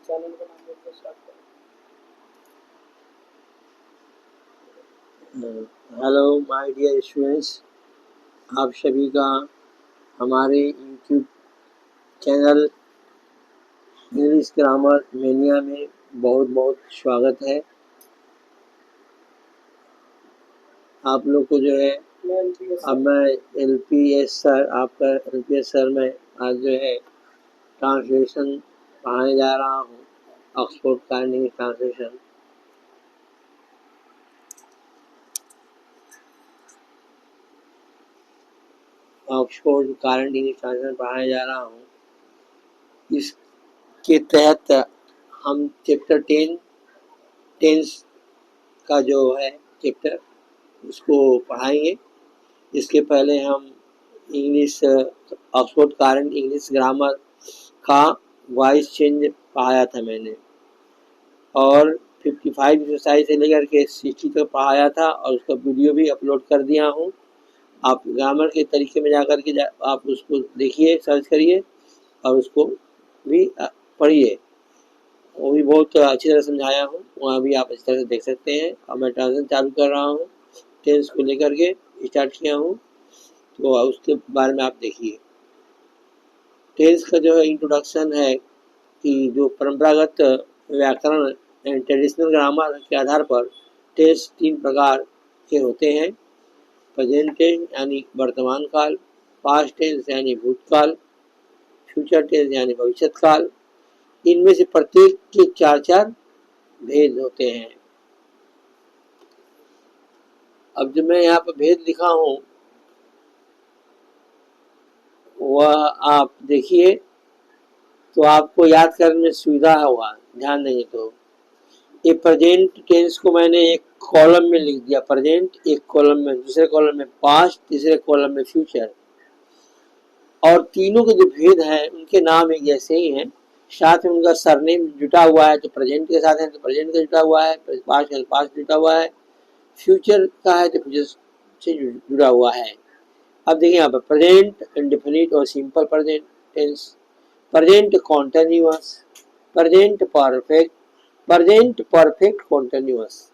Channel का नाम लेकर स्टार्ट करें। हेलो माय डियर स्टूडेंट्स, आप सभी का हमारे YouTube channel English grammar mania में बहुत बहुत स्वागत है। आप लोग को जो है अब मैं एलपीएस सर, आपका एलपीएस सर मैं आज जो है ट्रांसलेशन पढ़ाने जा रहा हूँ, Oxford Carnegie translation. Oxford Carnegie translation पढ़ाने जा रहा हूँ। इसके तहत हम चैप्टर 10 टेंस का जो है चैप्टर उसको पढ़ाएंगे। इसके पहले हम English Oxford current English grammar का वॉइस चेंज पढ़ाया था मैंने, और 55 एक्सरसाइज से लेकर के 60 तक पढ़ाया था, और उसका वीडियो भी अपलोड कर दिया हूँ। आप ग्रामर के तरीके में जाकर के आप उसको देखिए, सर्च करिए और उसको भी पढ़िए। वो भी बहुत अच्छी तरह समझाया हूँ, वहाँ भी आप अच्छी तरह से देख सकते हैं। और मैं ट्रांसलेशन चालू कर रहा हूँ, टेंस को लेकर के स्टार्ट किया हूँ, तो उसके बारे में आप देखिए। टेंस का जो है इंट्रोडक्शन है कि जो परंपरागत व्याकरण एंड ट्रेडिशनल ग्रामर के आधार पर टेंस 3 प्रकार के होते हैं। प्रेजेंट टेंस यानी वर्तमान काल, पास्ट टेंस यानी भूतकाल, फ्यूचर टेंस यानी भविष्य काल। इनमें से प्रत्येक के 4-4 भेद होते हैं। अब जो मैं यहाँ पर भेद लिखा हूँ वह आप देखिए तो आपको याद करने में सुविधा होगा, ध्यान देंगे तो। ये प्रेजेंट टेंस को मैंने एक कॉलम में लिख दिया, प्रेजेंट एक कॉलम में, दूसरे कॉलम में पास्ट, तीसरे कॉलम में फ्यूचर। और तीनों के जो भेद हैं उनके नाम एक जैसे ही हैं, साथ में उनका सरनेम जुटा हुआ है। तो प्रेजेंट के साथ है तो प्रेजेंट का जुटा हुआ है, पास्ट का पास्ट जुटा हुआ है, फ्यूचर का है तो फ्यूचर से जुड़ा हुआ है। अब देखिए यहाँ पर प्रेजेंट इंडेफिनिट और simple present tense, present continuous, present perfect, present perfect continuous.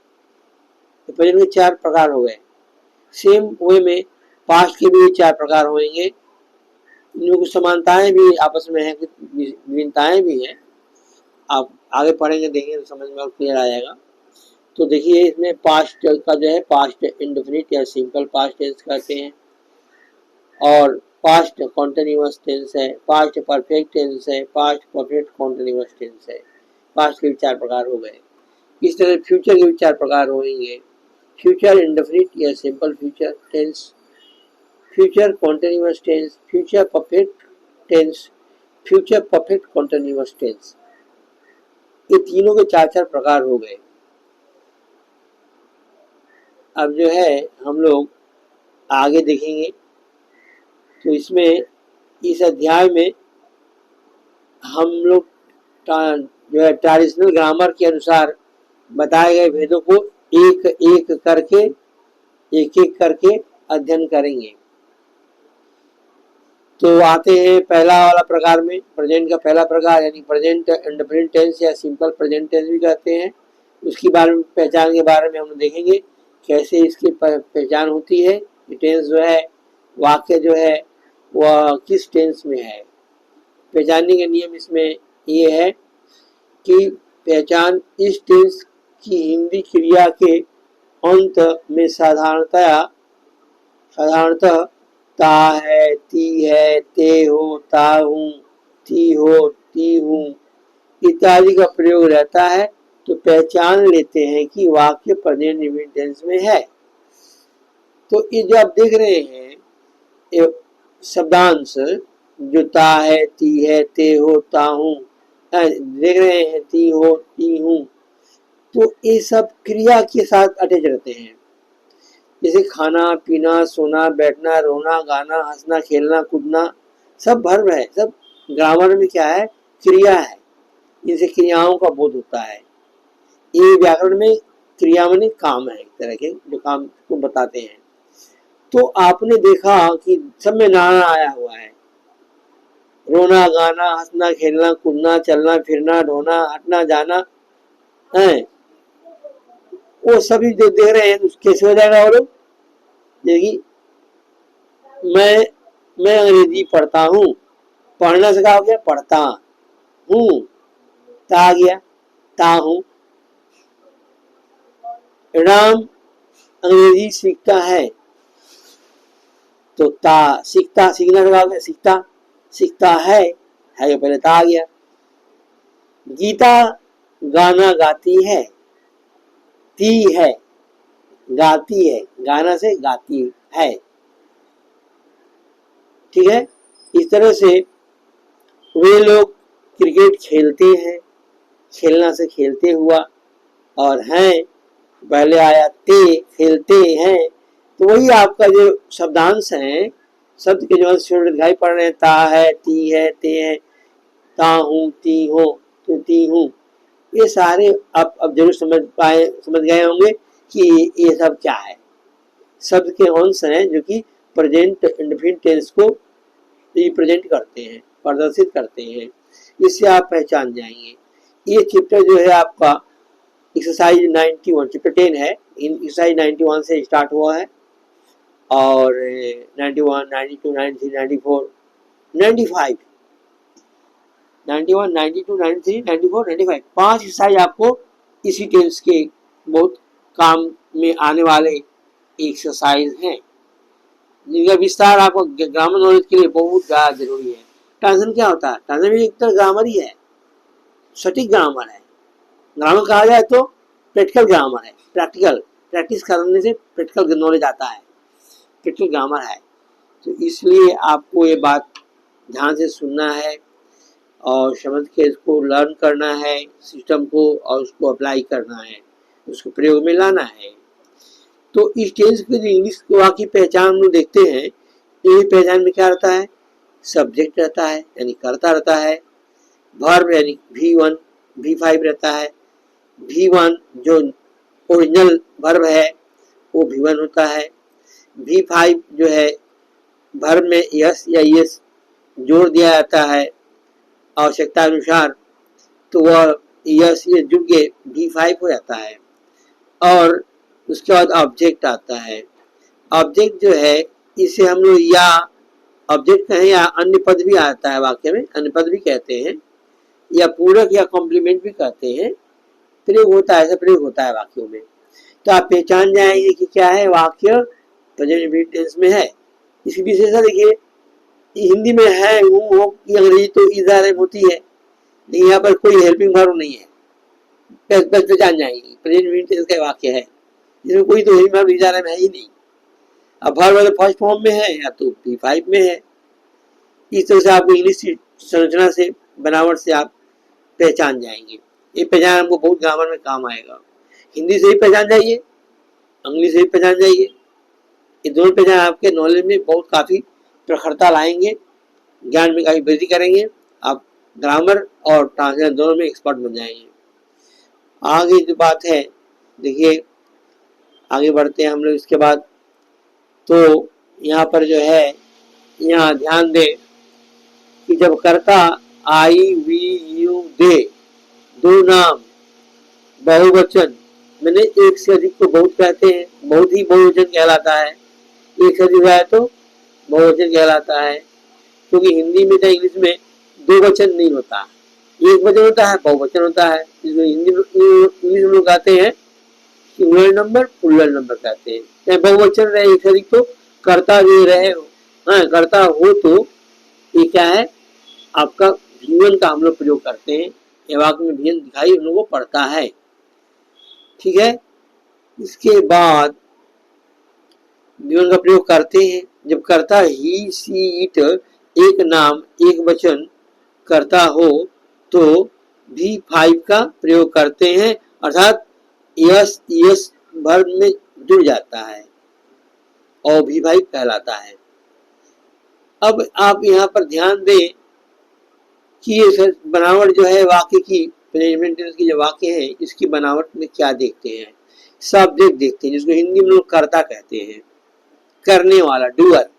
तो प्रेजेंट के 4 प्रकार हो गए। सेम वे में पास्ट के भी 4 प्रकार होंगे। इनमें कुछ समानताएं भी आपस में हैं, कुछ विभिन्नताएं भी हैं। आप आगे पढ़ेंगे देखेंगे तो समझ में क्लियर आ जाएगा। तो देखिए इसमें पास्ट का जो है पास्ट इंडेफिनिट या सिंपल पास्ट टेंस कहते हैं, और पास्ट कॉन्टिन्यूअस टेंस है, पास्ट परफेक्ट टेंस है, पास्ट परफेक्ट कॉन्टिन्यूअस टेंस है। पास्ट के भी 4 प्रकार हो गए। इस तरह फ्यूचर के भी 4 प्रकार होंगे। फ्यूचर इंडेफिनिट या simple future tense, future continuous tense, future perfect tense, future perfect continuous tense. ये तीनों के 4-4 प्रकार हो गए। अब जो है हम लोग आगे देखेंगे तो इसमें इस अध्याय में हम लोग जो है ट्रेडिशनल ग्रामर के अनुसार बताए गए भेदों को एक एक करके अध्ययन करेंगे। तो आते हैं पहला वाला प्रकार में, प्रेजेंट का पहला प्रकार यानी प्रेजेंट इंडेफिनिट टेंस या सिंपल प्रेजेंट टेंस भी कहते हैं। उसकी बारे में पहचान के बारे में हम देखेंगे कैसे इसकी पहचान होती है। टेंस जो है वाक्य जो है वह किस टेंस में है। पहचानने के नियम इसमें ये है कि पहचान इस टेंस की हिंदी क्रिया के अंत में साधारणतः ता है, ती है, ते हो, ता हूँ, ती हो, ती हूँ इत्यादि का प्रयोग रहता है। तो पहचान लेते हैं कि वाक्य प्रेजेंट इंडेफिनिट टेंस में है। तो ये जो आप देख रहे हैं शब्दांश, जो ता है, ती है, ते हो, ता हूँ देख रहे हैं, ती हो, ती हूँ, तो ये सब क्रिया के साथ अटैच रहते हैं। जैसे खाना, पीना, सोना, बैठना, रोना, गाना, हंसना, खेलना, कूदना, सब वर्ब है। सब ग्रामर में क्या है, क्रिया है। इनसे क्रियाओं का बोध होता है। ये व्याकरण में क्रिया माने काम है, एक तरह के जो काम को बताते हैं। तो आपने देखा कि सब में नाना आया हुआ है, रोना गाना हंसना खेलना कूदना चलना फिरना ढोना हटना जाना है, वो सभी जो देख रहे हैं कैसे हो जाएगा। वो लोग देखिए, मैं मैं अंग्रेजी पढ़ता हूँ, पढ़ना से क्या हो गया, पढ़ता हूँ, ता आ गया, ता हूँ। राम अंग्रेजी सीखता है, तो ता सीखता, सीखना से क्या हो गया, सीखता, सीखता है के पहले ता आ गया। गीता गाना गाती है, ती है, गाती है, गाना से गाती है। ठीक है, इस तरह से वे लोग क्रिकेट खेलते हैं, खेलना से खेलते हुआ, और हैं पहले आया ते, खेलते हैं, तो वही आपका जो शब्दांश है, शब्द के जो अंश दिखाई पड़ रहे हैं, ता है, ती है, ते है, ता हूँ, ती हो, तो ती हूँ, ये सारे आप अब जरूर समझ गए होंगे कि ये सब क्या है। शब्द के अंश हैं जो कि प्रेजेंट इंडेफिनिट टेंस को रिप्रेजेंट करते हैं, प्रदर्शित करते हैं। इससे आप पहचान जाएंगे। ये चैप्टर जो है आपका एक्सरसाइज 91, चैप्टर 10 है, इन एक्सरसाइज 91 से स्टार्ट हुआ है, और 91, 92, 93, 94, 95, 91, 92, 93, 94, 95 5 एक्सरसाइज आपको इसी टेंस के बहुत काम में आने वाले एक्सरसाइज हैं, जिनका विस्तार आपको ग्रामर नॉलेज के लिए बहुत ज़्यादा जरूरी है। ट्रांजिशन क्या होता है? ट्रांजिशन भी एक तरह ग्रामर ही है, सटीक ग्रामर है। ग्रामर कहा जाए तो प्रैक्टिकल ग्रामर है, प्रैक्टिकल, प्रैक्टिस करने से प्रैक्टिकल नॉलेज आता है, प्रैक्टिकल ग्रामर है। तो इसलिए आपको ये बात ध्यान से सुनना है और समझ के इसको लर्न करना है सिस्टम को, और उसको अप्लाई करना है, उसको प्रयोग में लाना है। तो इस टेंस की जो इंग्लिश वाक्य पहचान हम लोग देखते हैं, ये पहचान में क्या रहता है, सब्जेक्ट रहता है यानी कर्ता रहता है, वर्ब यानी V1 V5 रहता है, V1 जो ओरिजिनल वर्ब है वो V1 होता है, V5 जो है वर्ब में यस या यस जोड़ दिया जाता है आवश्यकता अनुसार, तो वह यस ये जुड़ के V5 हो जाता है। और उसके बाद ऑब्जेक्ट आता है। ऑब्जेक्ट जो है इसे हम लोग या ऑब्जेक्ट कहें या अन्य पद भी आता है वाक्य में, अन्य पद भी कहते हैं, या पूरक या कॉम्प्लीमेंट भी कहते हैं, प्रयोग होता है, ऐसा प्रयोग होता है वाक्यों में। तो आप पहचान जाएंगे कि क्या है, वाक्य प्रेजेंट इंडेफिनिट टेंस में है। इसकी विशेषता देखिए, हिंदी में है हूँ हो, अंग्रेजी तो इज़ होती है, लेकिन यहाँ पर कोई हेल्पिंग वर्ब नहीं है, बस पहचान जाएंगे प्रेजेंट इंडेफिनिट टेंस का वाक्य है, इसमें कोई तो हेल्पिंग वर्ब इज़ में है ही नहीं। अब वर्ब फर्स्ट फॉर्म में है या तो V5 में है। इस तरह से आपको इंग्लिश संरचना से, बनावट से आप पहचान जाएंगे। ये पहचान हमको बहुत ग्रामर में काम आएगा। हिंदी से ही पहचान जाइए, अंग्रेजी से ही पहचान जाइए, ये दोनों पहचान आपके नॉलेज में बहुत काफ़ी प्रखरता लाएंगे, ज्ञान में काफ़ी वृद्धि करेंगे, आप ग्रामर और ट्रांसलेशन दोनों में एक्सपर्ट बन जाएंगे। आगे जो बात है देखिए, आगे बढ़ते हैं हम लोग इसके बाद। तो यहाँ पर जो है, यहाँ ध्यान दें कि जब कर्ता आई वी यू दे दो नाम बहुवचन, मैंने एक से अधिक को बहुत कहते हैं, बहुत ही बहुवचन कहलाता है, एक से अधिक है तो बहुवचन कहलाता है, क्योंकि हिंदी में या इंग्लिश में दो वचन नहीं होता, एक वचन होता है, बहुवचन होता है। जिसमें हिंदी इंग्लिश में लोग कहते हैं सिंगुलर नंबर, प्लूरल नंबर कहते हैं, चाहे बहुवचन रहे एक से अधिक तो कर्ता जो रहे, हाँ कर्ता हो, तो ये क्या है आपका V1 का हम लोग प्रयोग करते हैं, ये वाक्य में V1 दिखाई हम लोग को पड़ता है। ठीक है, इसके बाद V1 का प्रयोग करते हैं जब कर्ता ही सी इट एक नाम एक वचन करता हो, तो V5 का प्रयोग करते हैं, अर्थात यस यस वर्ब में जुड़ जाता है और V5 कहलाता है। अब आप यहाँ पर ध्यान दें कि ये बनावट जो है वाक्य की, प्रेजेंट टेंस की जो वाक्य है इसकी बनावट में क्या देखते हैं, सब्जेक्ट देखते हैं, जिसको हिंदी में लोग कर्ता कहते हैं, करने वाला, डूअर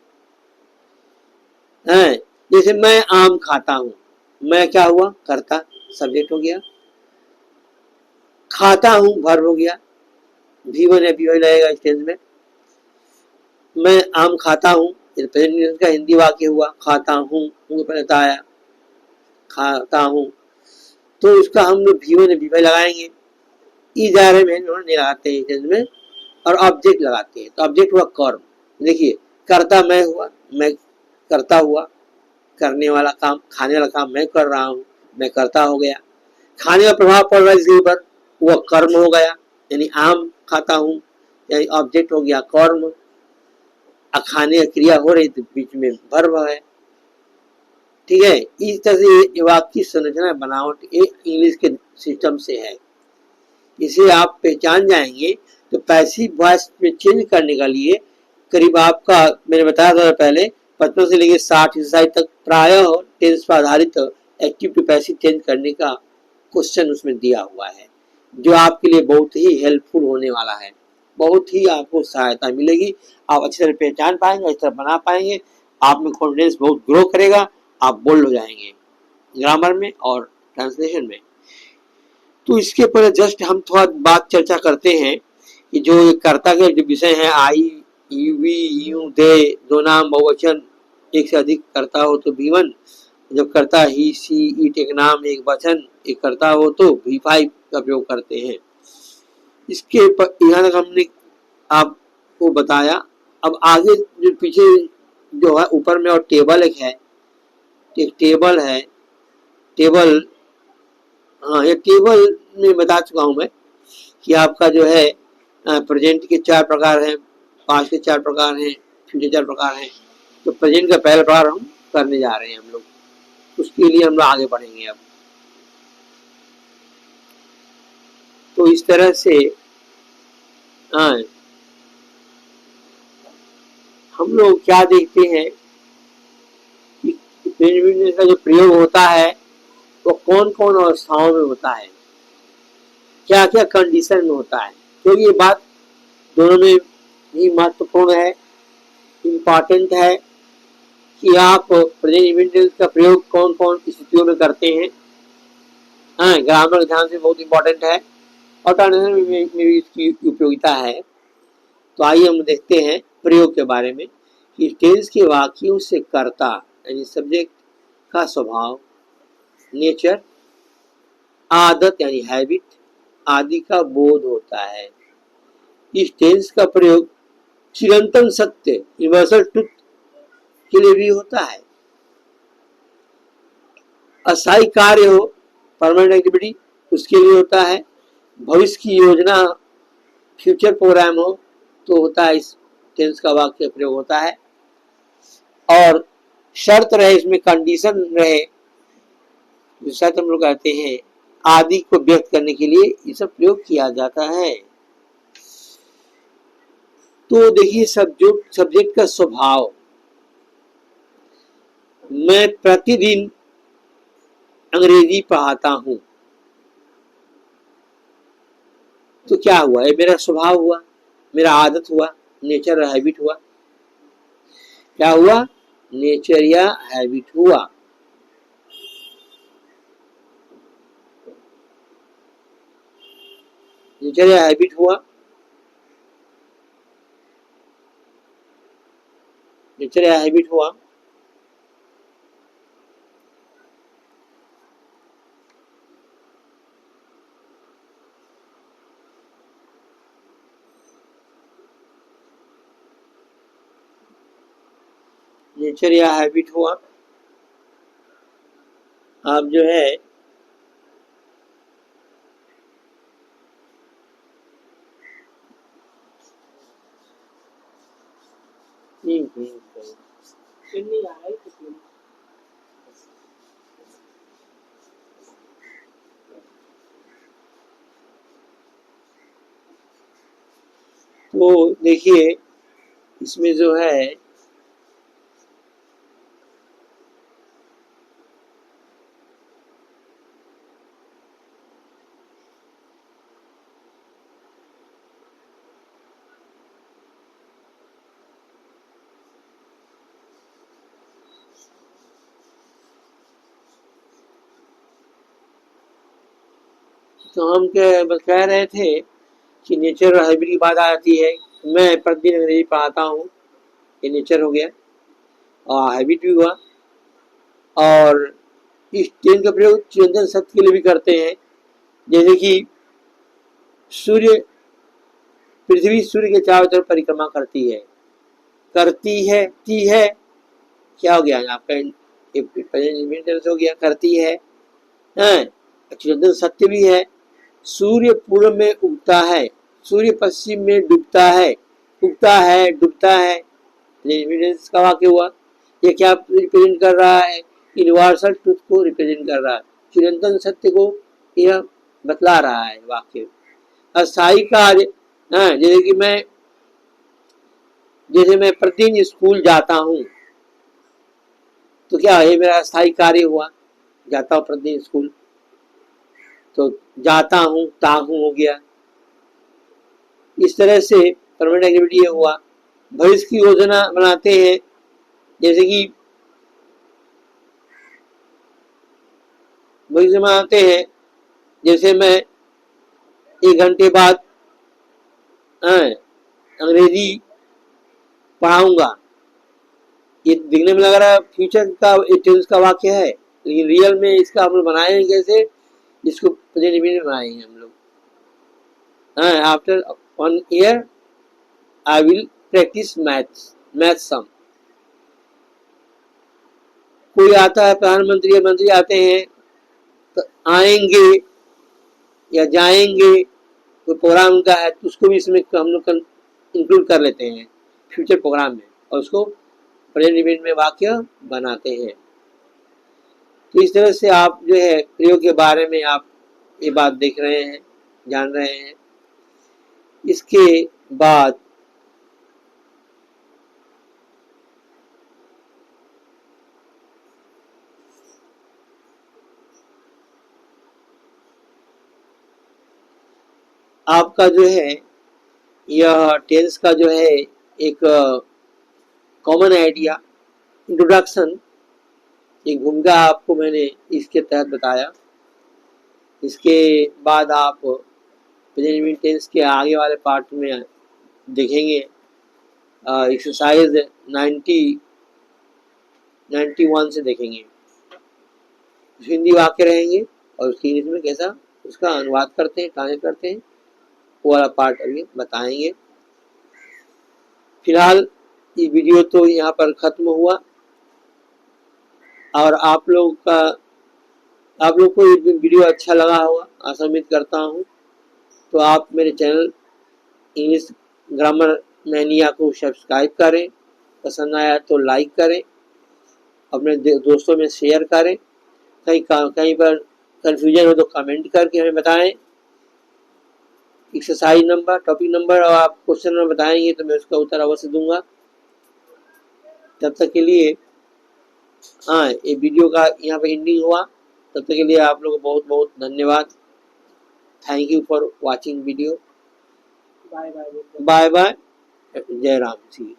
है। जैसे मैं आम खाता हूँ, मैं क्या हुआ, कर्ता, सब्जेक्ट हो गया। खाता हूँ वर्ब हो गया, V1 या V1 लगेगा इस टेंस में। मैं आम खाता हूँ, प्रेजेंट का हिंदी वाक्य हुआ, खाता हूँ, मुझे पहले आया, खाता हूँ, तो उसका हम लोग V1 या V5 लगाएंगे। इस दायरे में नहीं लगाते हैं टेंस में, और ऑब्जेक्ट लगाते हैं। तो ऑब्जेक्ट हुआ कर्म। देखिए कर्ता मैं हुआ, मैं करता हुआ, करने वाला काम, खाने वाला काम मैं कर रहा हूँ, मैं करता हो गया। खाने का प्रभाव पड़ रहा है इसके ऊपर, वह कर्म हो गया, यानी आम खाता हूँ, यानी ऑब्जेक्ट हो गया कर्म। खाने का क्रिया हो रही तो बीच में वर्ब है। ठीक है, इस तरह से ये वाक्य की संरचना बनावट इंग्लिश के सिस्टम से है। इसे आप पहचान जाएंगे तो पैसिव वॉइस में चेंज करने के लिए करीब आपका, मैंने बताया था पहले, 55 से लेकर 60 एक्सरसाइज तक प्रायः टेंस पर आधारित एक्टिव टू पैसिव चेंज करने का क्वेश्चन उसमें दिया हुआ है, जो आपके लिए बहुत ही हेल्पफुल होने वाला है। बहुत ही आपको सहायता मिलेगी, आप अच्छी तरह पहचान पाएंगे, अच्छी तरह बना पाएंगे, आप में कॉन्फिडेंस बहुत ग्रो करेगा, आप बोल्ड हो जाएंगे ग्रामर में और ट्रांसलेशन में। तो इसके ऊपर जस्ट हम थोड़ा बात चर्चा करते हैं कि जो कर्ता के जो विषय है, आई, यू, वी, यू, दे, दो नाम बहुवचन, एक से अधिक कर्ता हो तो V1, जब कर्ता ही, सी, इट एक नाम एक वचन एक कर्ता हो तो V5 का प्रयोग करते हैं। इसके यहाँ तक हमने आपको बताया। अब आगे जो पीछे जो है ऊपर में और टेबल एक है, एक टेबल है, टेबल, हाँ ये टेबल में बता चुका हूँ मैं कि आपका जो है प्रेजेंट के 4 प्रकार हैं, पास्ट के 4 प्रकार हैं, फ्यूचर 4 प्रकार हैं। तो प्रेजेंट का पहला प्रकार हम करने जा रहे हैं हम लोग, उसके लिए हम लोग आगे बढ़ेंगे अब। तो इस तरह से हाँ, हम लोग क्या देखते हैं कि प्रेजेंट का जो प्रयोग होता है वो कौन कौन अवस्थाओं में होता है, क्या क्या कंडीशन में होता है। क्योंकि ये बात दोनों में ही महत्वपूर्ण है, इम्पॉर्टेंट है कि आप प्रेजेंट इंडिविजुअल का प्रयोग कौन कौन स्थितियों में करते हैं। हाँ, ग्रामर ध्यान से बहुत इम्पोर्टेंट है और ट्रांसलेशन में भी इसकी उपयोगिता है। तो आइए हम देखते हैं प्रयोग के बारे में कि टेंस के वाक्यों से कर्ता यानी सब्जेक्ट का स्वभाव, नेचर, आदत यानी हैबिट आदि का बोध होता है। इस टेंस का प्रयोग चिरंतन सत्य यूनिवर्सल ट्रुथ के लिए भी होता है, अस्थायी कार्य हो परमानेंट एक्टिविटी उसके लिए होता है, भविष्य की योजना फ्यूचर प्रोग्राम हो तो होता है, इस टेंस का वाक्य प्रयोग होता है। और शर्त रहे, इसमें कंडीशन रहे, जो शर्त हम लोग कहते हैं आदि को व्यक्त करने के लिए ये सब प्रयोग किया जाता है। तो देखिए सब्जेक्ट का स्वभाव, मैं प्रतिदिन अंग्रेजी पढ़ाता हूं, तो क्या हुआ, ये मेरा स्वभाव हुआ, मेरा आदत हुआ, नेचर हैबिट हुआ। क्या हुआ, नेचर या हैबिट हुआ। नेचर या हैबिट हुआ, नेचर या हैबिट हुआ। नेचर या हैबिट हुआ। आप जो है तो देखिए इसमें जो है तो हम कह रहे थे कि नेचर और हैबिट की बात आती है। मैं प्रतिदिन अंग्रेजी पढ़ाता हूँ, ये नेचर हो गया और हैबिट भी हुआ। और इस टेंस का प्रयोग चिरंतन सत्य के लिए भी करते हैं। जैसे कि सूर्य, पृथ्वी सूर्य के चारों तरफ परिक्रमा करती है, ती है, क्या हो गया आपका प्रेजेंट हो गया, करती है। चिरंतन सत्य भी है। सूर्य पूर्व में उगता है, सूर्य पश्चिम में डूबता है, उगता है डूबता है, एविडेंस का वाक्य हुआ। ये क्या रिप्रेजेंट कर रहा है? यूनिवर्सल ट्रुथ को रिप्रेजेंट कर रहा है, चिरंतन सत्य को यह बतला रहा है वाक्य। अस्थायी कार्य, जैसे मैं प्रतिदिन स्कूल जाता हूँ, तो क्या ये मेरा अस्थायी कार्य हुआ, जाता हूँ प्रतिदिन स्कूल, तो जाता हूँ ताहू हो गया। इस तरह से परमानेंट एक्टिविटी हुआ। भविष्य की योजना बनाते हैं, जैसे कि भविष्य बनाते हैं, जैसे मैं 1 घंटे बाद अंग्रेजी पढ़ाऊंगा। ये दिखने में लग रहा है फ्यूचर का टेंस का वाक्य है, लेकिन रियल में इसका हम लोग बनाए कैसे, इसको प्रेजेंट में बनाएंगे हम लोग। After 1 year I will practice math sum. कोई आता है, प्रधानमंत्री या मंत्री आते हैं, तो आएंगे या जाएंगे, कोई प्रोग्राम उनका है, तो उसको भी इसमें हम लोग इंक्लूड कर लेते हैं फ्यूचर प्रोग्राम में, और उसको प्रेजेंट इवेंट में वाक्य बनाते हैं। तो इस तरह से आप जो है प्रयोग के बारे में आप ये बात देख रहे हैं, जान रहे हैं। इसके बाद आपका जो है यह टेंस का जो है एक कॉमन आइडिया, इंट्रोडक्शन, एक भूमिका आपको मैंने इसके तहत बताया। इसके बाद आप प्रेजेंट टेंस के आगे वाले पार्ट में देखेंगे एक्सरसाइज 91 से देखेंगे, हिंदी वाक्य रहेंगे और उसकी इंग्लिश में कैसा उसका अनुवाद करते हैं, ट्रांसलेट करते हैं, वो वाला पार्ट अभी बताएंगे। फिलहाल ये वीडियो तो यहाँ पर खत्म हुआ, और आप लोग को ये वीडियो अच्छा लगा होगा, आशा उम्मीद करता हूँ। तो आप मेरे चैनल इंग्लिश ग्रामर मैनिया को सब्सक्राइब करें, पसंद आया तो लाइक करें, अपने दोस्तों में शेयर करें। कहीं पर कंफ्यूजन हो तो कमेंट करके हमें बताएं। एक्सरसाइज नंबर, टॉपिक नंबर और आप क्वेश्चन नंबर बताएंगे तो मैं उसका उत्तर अवश्य दूंगा। तब तक के लिए ये वीडियो का यहाँ पे एंडिंग हुआ। तब तक के लिए आप लोगों को बहुत बहुत धन्यवाद। Thank you for watching video. Bye bye. जय राम जी।